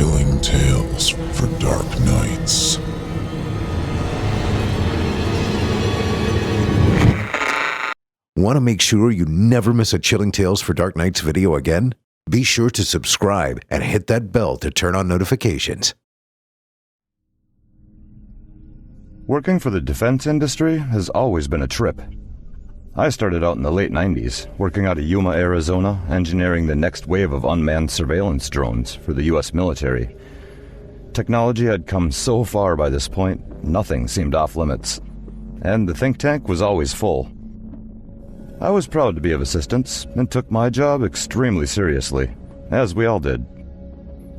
Chilling tales for dark nights. Want to make sure you never miss a Chilling Tales for Dark Nights video again? Be sure to subscribe and hit that bell to turn on notifications. Working for the defense industry has always been a trip. I started out in the late 90s, working out of Yuma, Arizona, engineering the next wave of unmanned surveillance drones for the U.S. military. Technology had come so far by this point, nothing seemed off limits. And the think tank was always full. I was proud to be of assistance, and took my job extremely seriously, as we all did.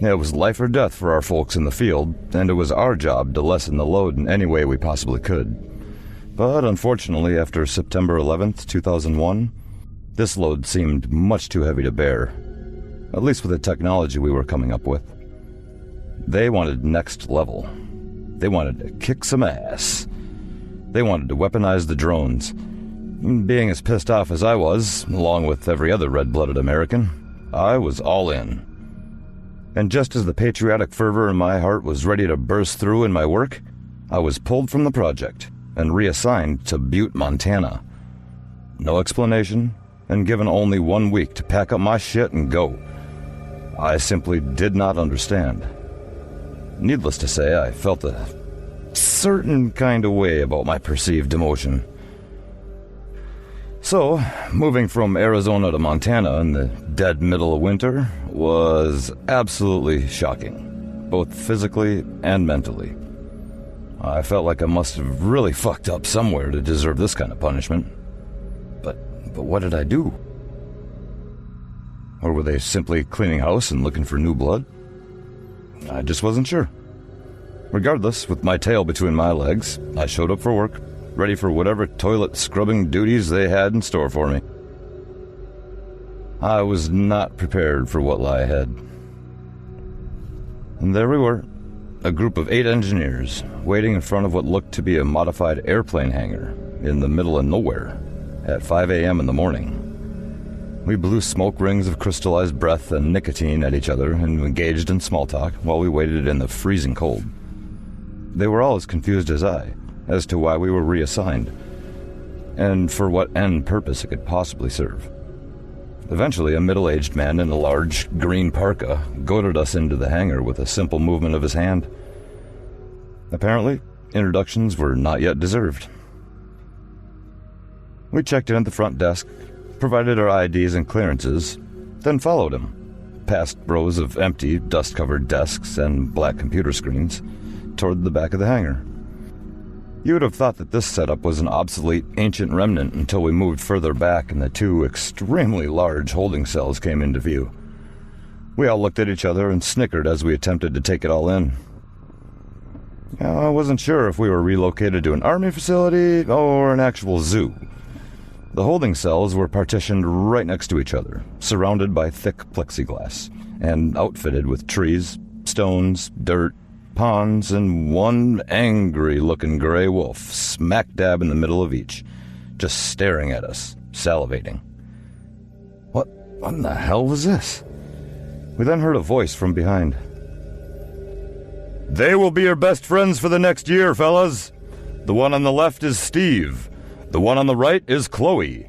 It was life or death for our folks in the field, and it was our job to lessen the load in any way we possibly could. But unfortunately, after September 11th, 2001, this load seemed much too heavy to bear, at least with the technology we were coming up with. They wanted next level. They wanted to kick some ass. They wanted to weaponize the drones. Being as pissed off as I was, along with every other red-blooded American, I was all in. And just as the patriotic fervor in my heart was ready to burst through in my work, I was pulled from the project and reassigned to Butte, Montana. No explanation, and given only 1 week to pack up my shit and go. I simply did not understand. Needless to say, I felt a certain kind of way about my perceived demotion. So, moving from Arizona to Montana in the dead middle of winter was absolutely shocking, both physically and mentally. I felt like I must have really fucked up somewhere to deserve this kind of punishment. But what did I do? Or were they simply cleaning house and looking for new blood? I just wasn't sure. Regardless, with my tail between my legs, I showed up for work, ready for whatever toilet scrubbing duties they had in store for me. I was not prepared for what lay ahead. And there we were, a group of 8 engineers, waiting in front of what looked to be a modified airplane hangar in the middle of nowhere at 5 a.m. in the morning. We blew smoke rings of crystallized breath and nicotine at each other and engaged in small talk while we waited in the freezing cold. They were all as confused as I, as to why we were reassigned, and for what end purpose it could possibly serve. Eventually, a middle-aged man in a large green parka goaded us into the hangar with a simple movement of his hand. Apparently, introductions were not yet deserved. We checked in at the front desk, provided our IDs and clearances, then followed him, past rows of empty, dust-covered desks and black computer screens, toward the back of the hangar. You would have thought that this setup was an obsolete, ancient remnant until we moved further back and the 2 extremely large holding cells came into view. We all looked at each other and snickered as we attempted to take it all in. I wasn't sure if we were relocated to an army facility or an actual zoo. The holding cells were partitioned right next to each other, surrounded by thick plexiglass, and outfitted with trees, stones, dirt, ponds, and one angry-looking gray wolf smack dab in the middle of each, just staring at us, salivating. What in the hell was this? We then heard a voice from behind. "They will be your best friends for the next year, fellas. The one on the left is Steve. The one on the right is Chloe.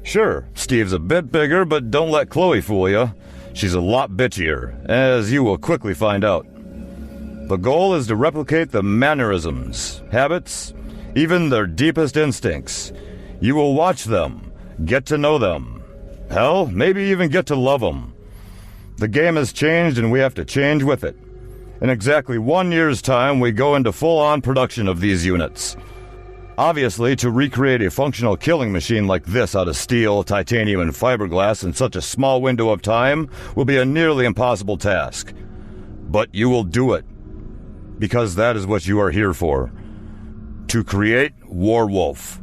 Sure, Steve's a bit bigger, but don't let Chloe fool you. She's a lot bitchier, as you will quickly find out. The goal is to replicate the mannerisms, habits, even their deepest instincts. You will watch them, get to know them. Hell, maybe even get to love them. The game has changed and we have to change with it. In exactly 1 year's time, we go into full-on production of these units. Obviously, to recreate a functional killing machine like this out of steel, titanium, and fiberglass in such a small window of time will be a nearly impossible task. But you will do it. Because that is what you are here for. To create WarWolf."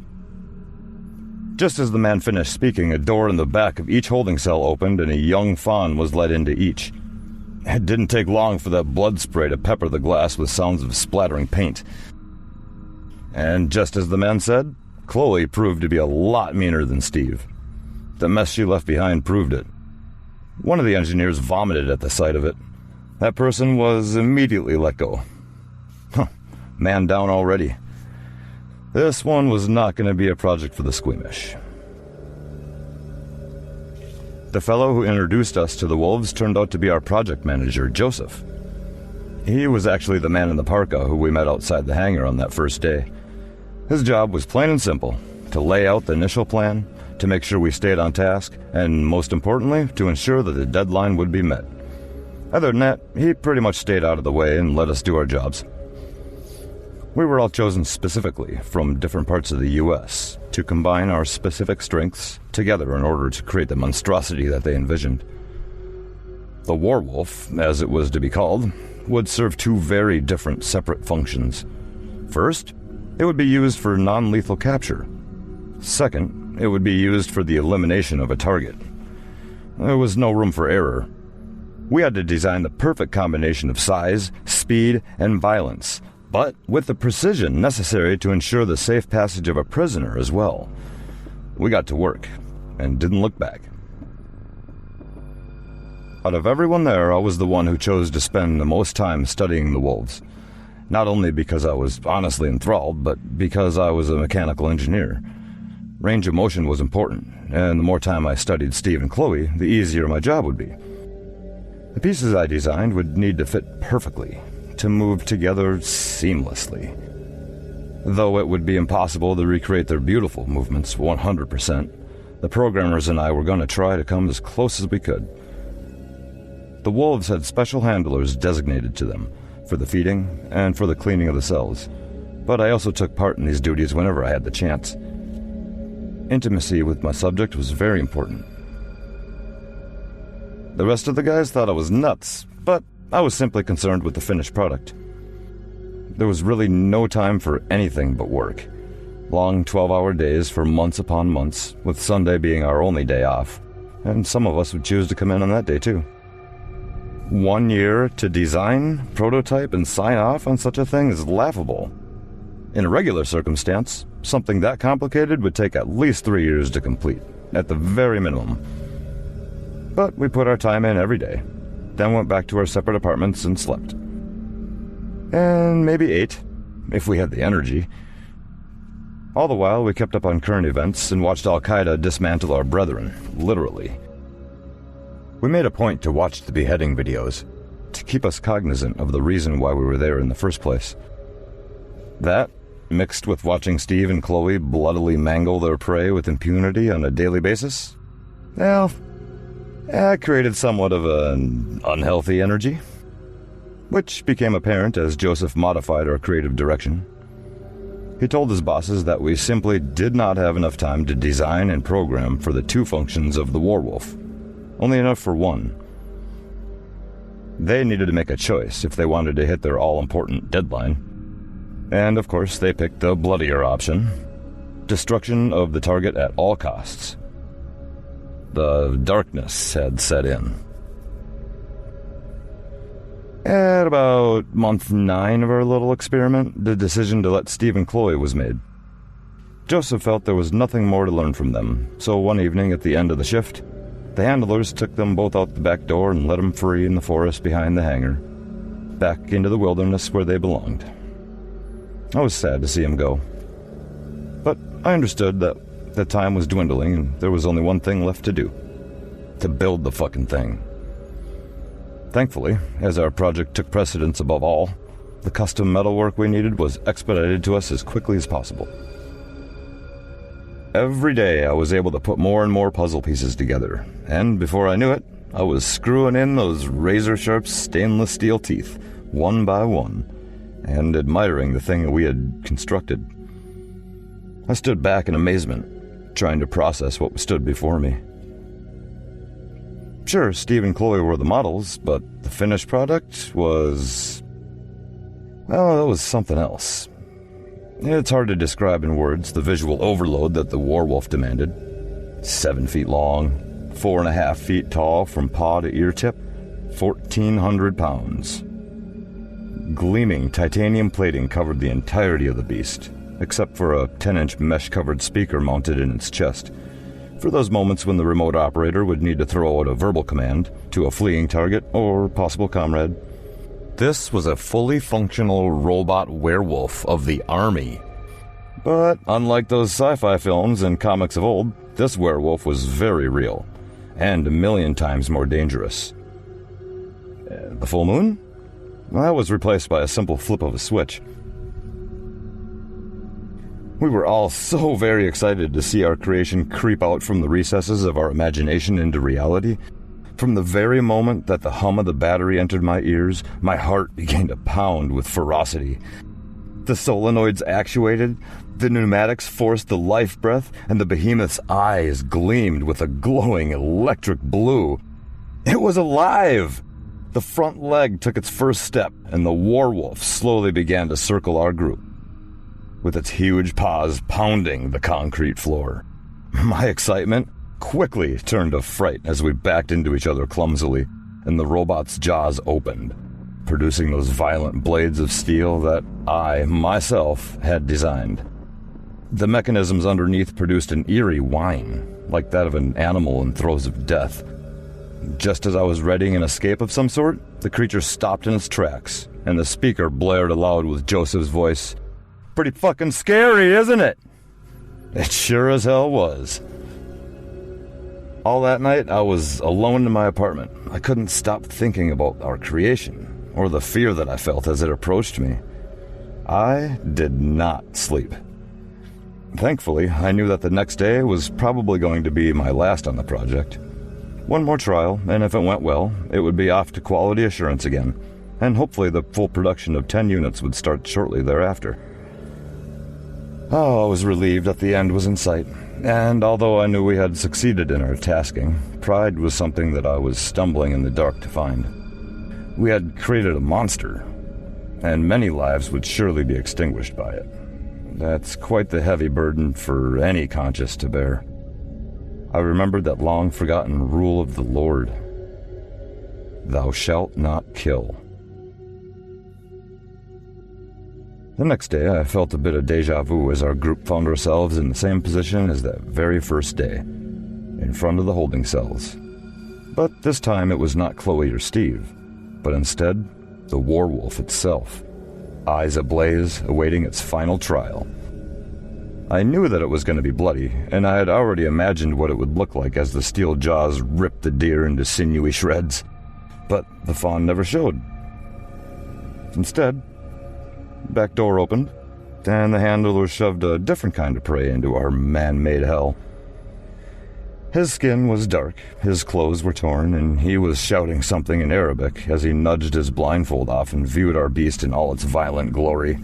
Just as the man finished speaking, a door in the back of each holding cell opened and a young fawn was led into each. It didn't take long for that blood spray to pepper the glass with sounds of splattering paint. And just as the man said, Chloe proved to be a lot meaner than Steve. The mess she left behind proved it. One of the engineers vomited at the sight of it. That person was immediately let go. Man down already. This one was not going to be a project for the squeamish. The fellow who introduced us to the wolves turned out to be our project manager, Joseph. He was actually the man in the parka who we met outside the hangar on that first day. His job was plain and simple, to lay out the initial plan, to make sure we stayed on task, and most importantly, to ensure that the deadline would be met. Other than that, he pretty much stayed out of the way and let us do our jobs. We were all chosen specifically from different parts of the U.S. to combine our specific strengths together in order to create the monstrosity that they envisioned. The WarWolf, as it was to be called, would serve two very different separate functions. First, it would be used for non-lethal capture. Second, it would be used for the elimination of a target. There was no room for error. We had to design the perfect combination of size, speed, and violence, but with the precision necessary to ensure the safe passage of a prisoner as well. We got to work, and didn't look back. Out of everyone there, I was the one who chose to spend the most time studying the wolves. Not only because I was honestly enthralled, but because I was a mechanical engineer. Range of motion was important, and the more time I studied Steve and Chloe, the easier my job would be. The pieces I designed would need to fit perfectly, to move together seamlessly. Though it would be impossible to recreate their beautiful movements 100%, the programmers and I were going to try to come as close as we could. The wolves had special handlers designated to them, for the feeding and for the cleaning of the cells, but I also took part in these duties whenever I had the chance. Intimacy with my subject was very important. The rest of the guys thought I was nuts, but I was simply concerned with the finished product. There was really no time for anything but work. Long 12-hour days for months upon months, with Sunday being our only day off, and some of us would choose to come in on that day too. 1 year to design, prototype, and sign off on such a thing is laughable. In a regular circumstance, something that complicated would take at least 3 years to complete, at the very minimum. But we put our time in every day, then went back to our separate apartments and slept. And maybe ate, if we had the energy. All the while, we kept up on current events and watched Al-Qaeda dismantle our brethren, literally. We made a point to watch the beheading videos, to keep us cognizant of the reason why we were there in the first place. That, mixed with watching Steve and Chloe bloodily mangle their prey with impunity on a daily basis, well, that created somewhat of an unhealthy energy, which became apparent as Joseph modified our creative direction. He told his bosses that we simply did not have enough time to design and program for the two functions of the WarWolf, only enough for one. They needed to make a choice if they wanted to hit their all-important deadline. And of course, they picked the bloodier option: destruction of the target at all costs. The darkness had set in. At about month 9 of our little experiment, the decision to let Steve and Chloe was made. Joseph felt there was nothing more to learn from them, so one evening at the end of the shift, the handlers took them both out the back door and let them free in the forest behind the hangar, back into the wilderness where they belonged. I was sad to see him go, but I understood that the time was dwindling and there was only one thing left to do: to build the fucking thing. Thankfully, as our project took precedence above all, the custom metalwork we needed was expedited to us as quickly as possible. Every day I was able to put more and more puzzle pieces together, and before I knew it, I was screwing in those razor-sharp stainless steel teeth, one by one, and admiring the thing we had constructed. I stood back in amazement, trying to process what stood before me. Sure, Steve and Chloe were the models, but the finished product was... well, that was something else. It's hard to describe in words the visual overload that the WarWolf demanded. 7 feet long, 4.5 feet tall from paw to ear tip, 1,400 pounds. Gleaming titanium plating covered the entirety of the beast, except for a 10-inch mesh-covered speaker mounted in its chest, for those moments when the remote operator would need to throw out a verbal command to a fleeing target or possible comrade. This was a fully functional robot werewolf of the army. But unlike those sci-fi films and comics of old, this werewolf was very real, and a million times more dangerous. The full moon? Well, that was replaced by a simple flip of a switch. We were all so very excited to see our creation creep out from the recesses of our imagination into reality. From the very moment that the hum of the battery entered my ears, my heart began to pound with ferocity. The solenoids actuated, the pneumatics forced the life breath, and the behemoth's eyes gleamed with a glowing electric blue. It was alive! The front leg took its first step, and the WarWolf slowly began to circle our group, with its huge paws pounding the concrete floor. My excitement quickly turned to fright as we backed into each other clumsily, and the robot's jaws opened, producing those violent blades of steel that I, myself, had designed. The mechanisms underneath produced an eerie whine, like that of an animal in throes of death. Just as I was readying an escape of some sort, the creature stopped in its tracks, and the speaker blared aloud with Joseph's voice. "Pretty fucking scary, isn't it?" It sure as hell was. All that night, I was alone in my apartment. I couldn't stop thinking about our creation, or the fear that I felt as it approached me. I did not sleep. Thankfully, I knew that the next day was probably going to be my last on the project. One more trial, and if it went well, it would be off to quality assurance again, and hopefully the full production of 10 units would start shortly thereafter. Oh, I was relieved that the end was in sight, and although I knew we had succeeded in our tasking, pride was something that I was stumbling in the dark to find. We had created a monster, and many lives would surely be extinguished by it. That's quite the heavy burden for any conscience to bear. I remembered that long-forgotten rule of the Lord: "Thou shalt not kill." The next day, I felt a bit of deja vu as our group found ourselves in the same position as that very first day, in front of the holding cells. But this time it was not Chloe or Steve, but instead the WarWolf itself, eyes ablaze, awaiting its final trial. I knew that it was going to be bloody, and I had already imagined what it would look like as the steel jaws ripped the deer into sinewy shreds. But the fawn never showed. Instead, the back door opened, and the handler shoved a different kind of prey into our man-made hell. His skin was dark, his clothes were torn, and he was shouting something in Arabic as he nudged his blindfold off and viewed our beast in all its violent glory.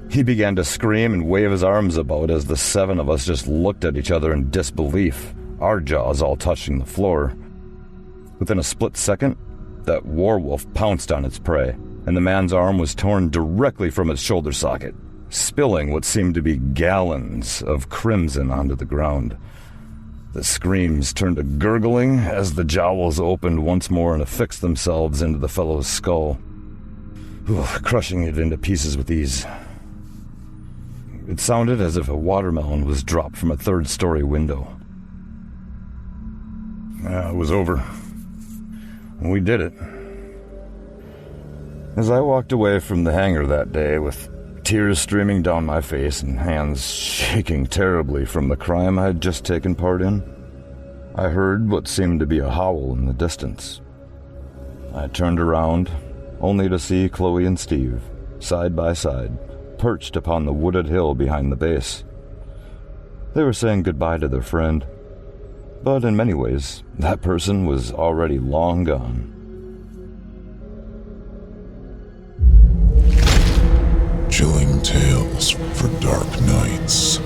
He began to scream and wave his arms about as the 7 of us just looked at each other in disbelief, our jaws all touching the floor. Within a split second, that WarWolf pounced on its prey, and the man's arm was torn directly from its shoulder socket, spilling what seemed to be gallons of crimson onto the ground. The screams turned to gurgling as the jowls opened once more and affixed themselves into the fellow's skull, crushing it into pieces with ease. It sounded as if a watermelon was dropped from a 3rd-story window. It was over. We did it. As I walked away from the hangar that day with tears streaming down my face and hands shaking terribly from the crime I had just taken part in, I heard what seemed to be a howl in the distance. I turned around, only to see Chloe and Steve, side by side, perched upon the wooded hill behind the base. They were saying goodbye to their friend, but in many ways, that person was already long gone. Chilling tales for dark nights.